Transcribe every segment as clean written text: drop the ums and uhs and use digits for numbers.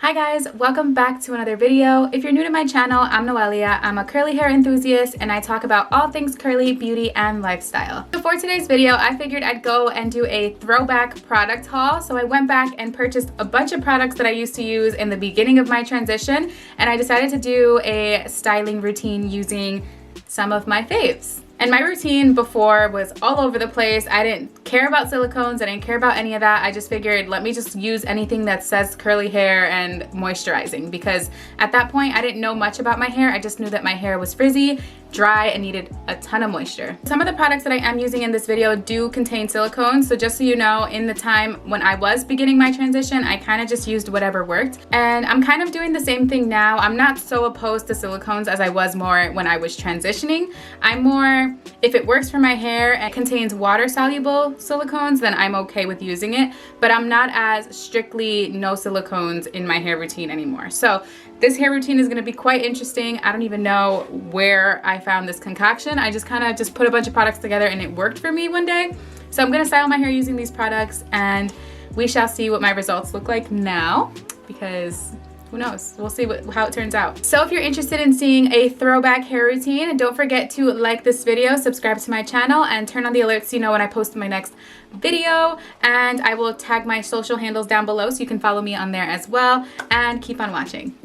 Hi guys, welcome back to another video. If you're new to my channel, I'm Noelia. I'm a curly hair enthusiast and I talk about all things curly, beauty, and lifestyle. So for today's video, I figured I'd go and do a throwback product haul. So I went back and purchased a bunch of products that I used to use in the beginning of my transition, and I decided to do a styling routine using some of my faves. And my routine before was all over the place. I didn't care about silicones. I didn't care about any of that. I just figured, let me just use anything that says curly hair and moisturizing, because at that point I didn't know much about my hair. I just knew that my hair was frizzy, dry, and needed a ton of moisture. Some of the products that I am using in this video do contain silicones. So just so you know, in the time when I was beginning my transition, I kind of just used whatever worked. And I'm kind of doing the same thing now. I'm not so opposed to silicones as I was more when I was transitioning. I'm more, if it works for my hair and contains water soluble silicones, then I'm okay with using it, but I'm not as strictly no silicones in my hair routine anymore. So this hair routine is going to be quite interesting. I don't even know where I found this concoction. I just kind of put a bunch of products together and it worked for me one day. So I'm going to style my hair using these products, and we shall see what my results look like now, because who knows? We'll see how it turns out. So if you're interested in seeing a throwback hair routine, don't forget to like this video, subscribe to my channel, and turn on the alerts so you know when I post my next video. And I will tag my social handles down below so you can follow me on there as well, and keep on watching.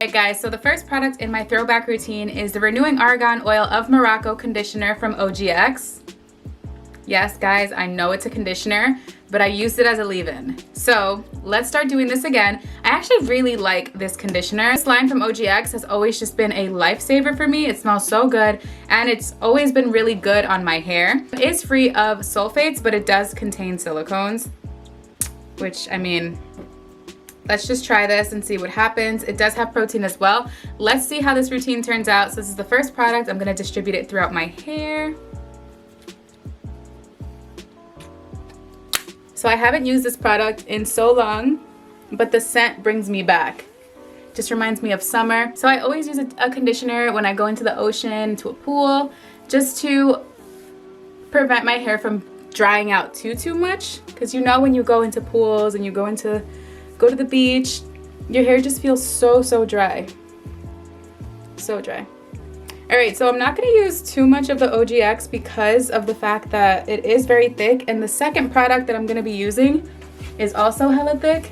Alright guys, so the first product in my throwback routine is the Renewing Argan Oil of Morocco conditioner from OGX. Yes, guys, I know it's a conditioner, but I used it as a leave-in. So let's start doing this again. I actually really like this conditioner. This line from OGX has always just been a lifesaver for me. It smells so good, and it's always been really good on my hair. It is free of sulfates, but it does contain silicones, which, I mean, let's just try this and see what happens. It does have protein as well. Let's see how this routine turns out. So this is the first product. I'm gonna distribute it throughout my hair. So I haven't used this product in so long, but the scent brings me back. Just reminds me of summer. So I always use a conditioner when I go into the ocean, to a pool, just to prevent my hair from drying out too much. Because you know, when you go into pools and you go to the beach, your hair just feels so dry. So dry. All right, so I'm not gonna use too much of the OGX because of the fact that it is very thick, and the second product that I'm gonna be using is also hella thick.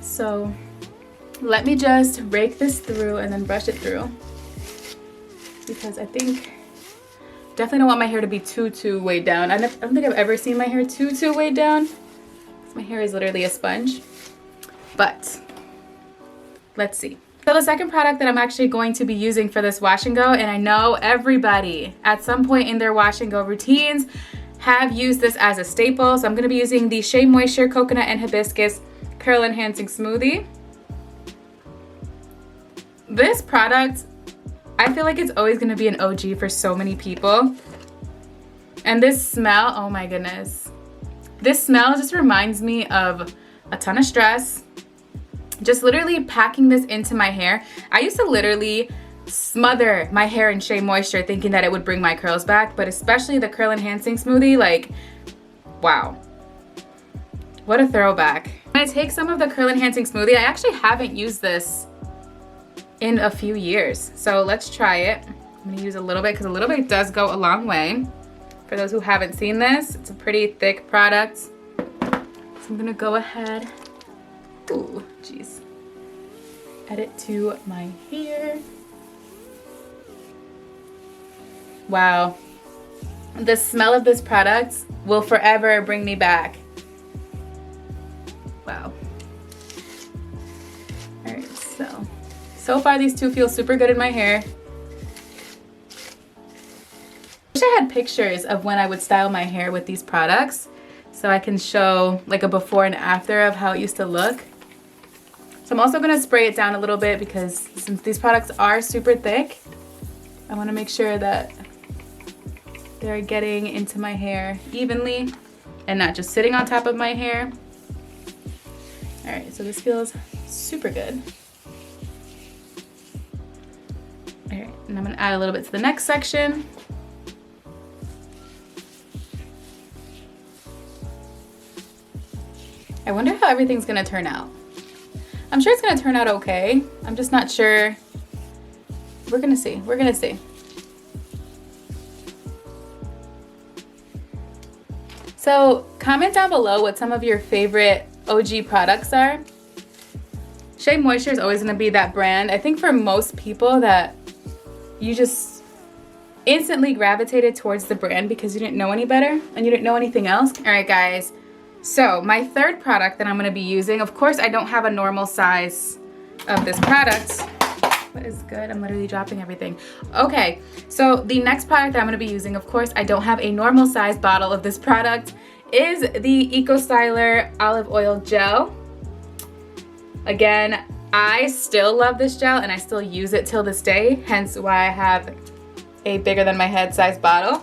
So let me just rake this through and then brush it through, because I definitely don't want my hair to be too weighed down. I don't think I've ever seen my hair too weighed down. My hair is literally a sponge, but let's see. So the second product that I'm actually going to be using for this wash and go, and I know everybody at some point in their wash and go routines have used this as a staple. So I'm going to be using the Shea Moisture Coconut and Hibiscus Curl Enhancing Smoothie. This product, I feel like it's always going to be an OG for so many people. And this smell, oh my goodness. This smell just reminds me of a ton of stress. Just literally packing this into my hair. I used to literally smother my hair in Shea Moisture thinking that it would bring my curls back, but especially the Curl Enhancing Smoothie, like, wow. What a throwback. When I take some of the Curl Enhancing Smoothie, I actually haven't used this in a few years. So let's try it. I'm gonna use a little bit because a little bit does go a long way. For those who haven't seen this, it's a pretty thick product. So I'm gonna go ahead. Ooh, jeez. Add it to my hair. Wow. The smell of this product will forever bring me back. Wow. All right, so far these two feel super good in my hair. I wish I had pictures of when I would style my hair with these products, so I can show like a before and after of how it used to look. So I'm also gonna spray it down a little bit, because since these products are super thick, I wanna make sure that they're getting into my hair evenly and not just sitting on top of my hair. All right, so this feels super good. All right, and I'm gonna add a little bit to the next section. I wonder how everything's gonna turn out. I'm sure it's gonna turn out okay. I'm just not sure. We're gonna see. We're gonna see. So comment down below what some of your favorite OG products are. Shea Moisture is always gonna be that brand. I think for most people that you just instantly gravitated towards the brand because you didn't know any better and you didn't know anything else. All right, guys. So my third product that I'm gonna be using, of course, I don't have a normal size of this product. What is good? I'm literally dropping everything. Okay, so the next product that I'm gonna be using, of course, I don't have a normal size bottle of this product, is the Eco Styler Olive Oil Gel. Again, I still love this gel and I still use it till this day, hence why I have a bigger than my head size bottle.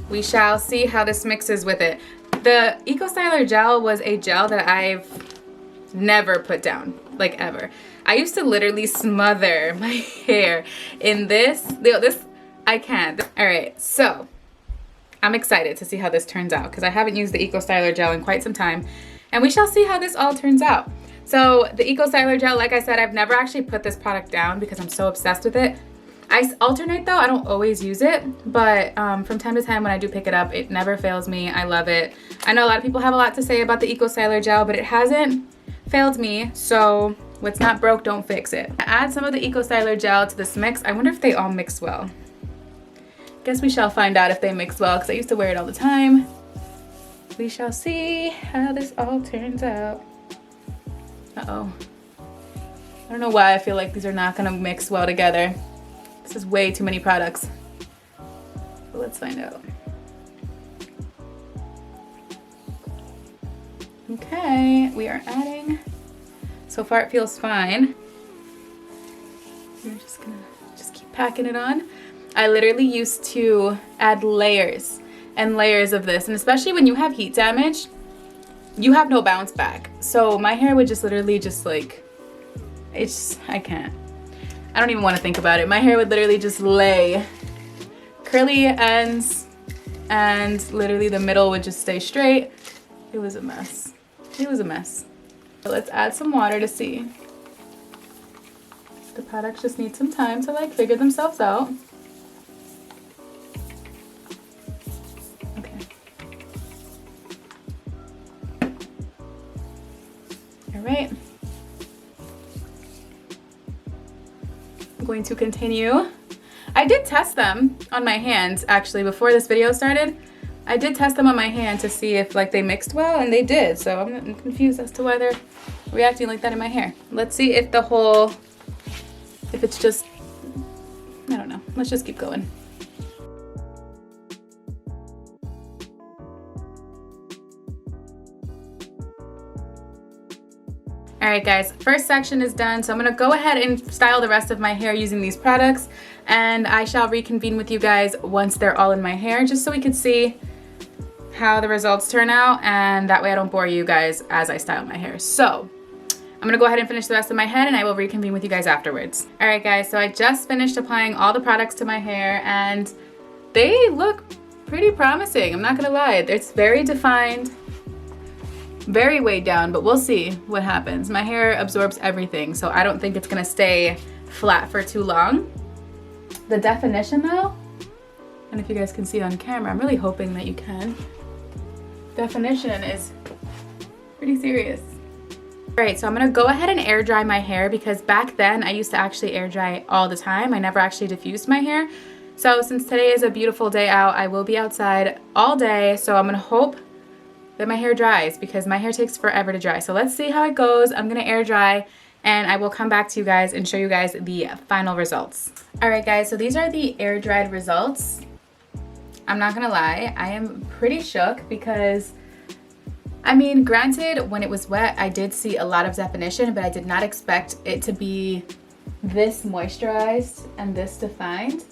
We shall see how this mixes with it. The Eco Styler gel was a gel that I've never put down, like ever. I used to literally smother my hair in this. I can't. All right, so I'm excited to see how this turns out because I haven't used the Eco Styler gel in quite some time, and we shall see how this all turns out. So the Eco Styler gel, like I said, I've never actually put this product down because I'm so obsessed with it. I alternate though, I don't always use it, but from time to time when I do pick it up, it never fails me. I love it. I know a lot of people have a lot to say about the Eco Styler gel, but it hasn't failed me, so what's not broke, don't fix it. Add some of the Eco Styler gel to this mix. I wonder if they all mix well. Guess we shall find out if they mix well, because I used to wear it all the time. We shall see how this all turns out. Uh-oh. I don't know why I feel like these are not gonna mix well together. This is way too many products. But let's find out. Okay, we are adding. So far it feels fine. We're just gonna keep packing it on. I literally used to add layers and layers of this, and especially when you have heat damage, you have no bounce back. So my hair would just literally just like, I can't. I don't even want to think about it. My hair would literally just lay curly ends and literally the middle would just stay straight. It was a mess. It was a mess. So let's add some water to see. The products just need some time to like figure themselves out. Okay. All right. I'm going to continue. I did test them on my hands actually before this video started. I did test them on my hand to see if like they mixed well, and they did. So I'm confused as to why they're reacting like that in my hair. Let's see if if it's just, I don't know. Let's just keep going. All right, guys, first section is done. So I'm gonna go ahead and style the rest of my hair using these products, and I shall reconvene with you guys once they're all in my hair, just so we can see how the results turn out, and that way I don't bore you guys as I style my hair. So I'm gonna go ahead and finish the rest of my head, and I will reconvene with you guys afterwards. All right, guys, so I just finished applying all the products to my hair, and they look pretty promising. I'm not gonna lie, it's very defined, very weighed down, but we'll see what happens. My hair absorbs everything, so I don't think it's gonna stay flat for too long. The definition though, and if you guys can see on camera, I'm really hoping that you can. Definition is pretty serious. All right, so I'm gonna go ahead and air dry my hair, because back then I used to actually air dry all the time. I never actually diffused my hair. So since today is a beautiful day out, I will be outside all day, so I'm gonna hope that my hair dries, because my hair takes forever to dry. So let's see how it goes. I'm gonna air dry, and I will come back to you guys and show you guys the final results. All right, guys, so these are the air dried results. I'm not gonna lie, I am pretty shook, because I mean, granted, when it was wet, I did see a lot of definition, but I did not expect it to be this moisturized and this defined.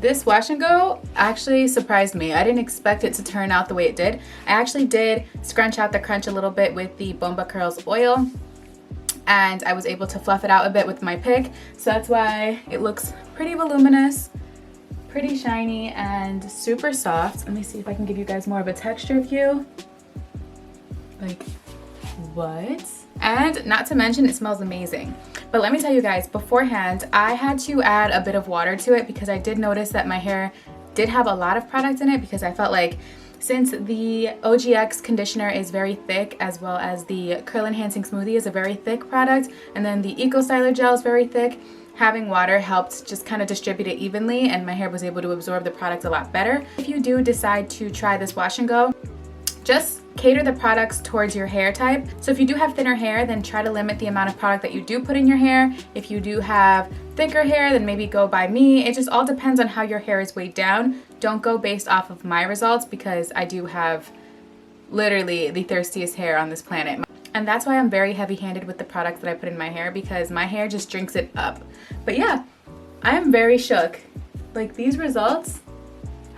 This wash and go actually surprised me. I didn't expect it to turn out the way it did. I actually did scrunch out the crunch a little bit with the Bomba Curls oil, and I was able to fluff it out a bit with my pick. So that's why it looks pretty voluminous, pretty shiny, and super soft. Let me see if I can give you guys more of a texture view. Like, what? And not to mention, it smells amazing. But let me tell you guys, beforehand, I had to add a bit of water to it because I did notice that my hair did have a lot of product in it, because I felt like since the OGX conditioner is very thick, as well as the Curl Enhancing Smoothie is a very thick product, and then the Eco Styler gel is very thick, having water helped just kind of distribute it evenly, and my hair was able to absorb the product a lot better. If you do decide to try this wash and go, just cater the products towards your hair type. So if you do have thinner hair, then try to limit the amount of product that you do put in your hair. If you do have thicker hair, then maybe go by me. It just all depends on how your hair is weighed down. Don't go based off of my results, because I do have literally the thirstiest hair on this planet. And that's why I'm very heavy-handed with the products that I put in my hair, because my hair just drinks it up. But yeah, I am very shook. Like, these results,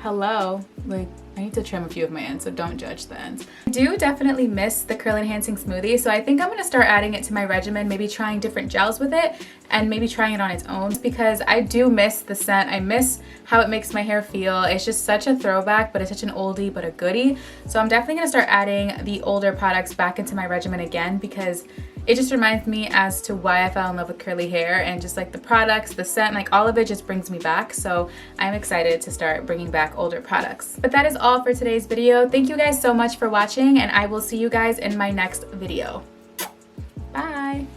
hello, like, I need to trim a few of my ends, so don't judge the ends. I do definitely miss the Curl Enhancing Smoothie, so I think I'm gonna start adding it to my regimen, maybe trying different gels with it, and maybe trying it on its own, because I do miss the scent. I miss how it makes my hair feel. It's just such a throwback, but it's such an oldie but a goodie. So I'm definitely gonna start adding the older products back into my regimen again, because it just reminds me as to why I fell in love with curly hair, and just like the products, the scent, like all of it just brings me back. So I'm excited to start bringing back older products. But that is all for today's video. Thank you guys so much for watching, and I will see you guys in my next video. Bye.